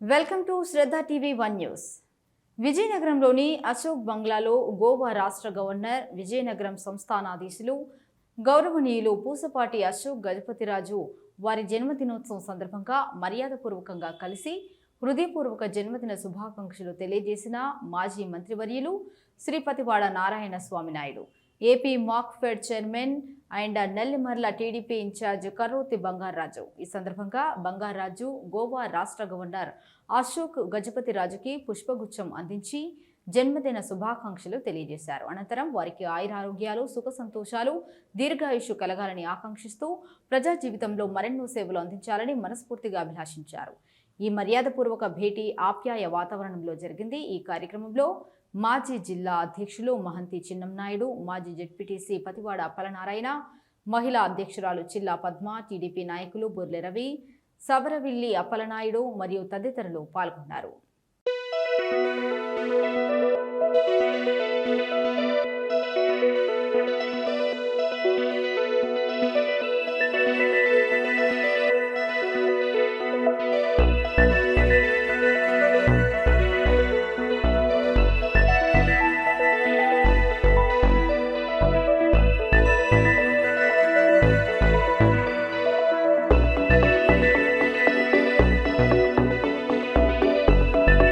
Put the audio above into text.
Welcome to Shraddha TV 1 news. విజయనగరంలోని అశోక్ బంగ్లాలో గోవా రాష్ట్ర గవర్నర్, విజయనగరం సంస్థానాధీశులు గౌరవనీయులు పూసపాటి అశోక్ గజపతిరాజు వారి జన్మదినోత్సవం సందర్భంగా మర్యాదపూర్వకంగా కలిసి హృదయపూర్వక జన్మదిన శుభాకాంక్షలు తెలియజేసిన మాజీ మంత్రివర్యులు Sripathivada Narayana Swamy Naidu, AP MARKFED chairman and Nellimarla TDP incharge Karroti Bangaraju. ఈ సందర్భంగా బంగారాజు గోవా రాష్ట్ర గవర్నర్ అశోక్ గజపతిరాజుకి పుష్పగుచ్చం అందించి జన్మదిన శుభాకాంక్షలు తెలియజేశారు. అనంతరం వారికి ఆయురారోగ్యాలు, సుఖ సంతోషాలు, దీర్ఘాయుషు కలగాలని ఆకాంక్షిస్తూ ప్రజా జీవితంలో మరెన్నో సేవలు అందించాలని మనస్ఫూర్తిగా అభిలాషించారు. ఈ మర్యాదపూర్వక భేటీ ఆప్యాయ వాతావరణంలో జరిగింది. ఈ కార్యక్రమంలో మాజీ జిల్లా అధ్యక్షులు మహంతి చిన్నంనాయుడు, మాజీ జెడ్పీటీసీ పతివాడ అప్పలనారాయణ, మహిళా అధ్యక్షురాలు చిల్లా పద్మ, టీడీపీ నాయకులు బొర్లె రవి, సబరవిల్లి అప్పలనాయుడు మరియు తదితరులు పాల్గొన్నారు.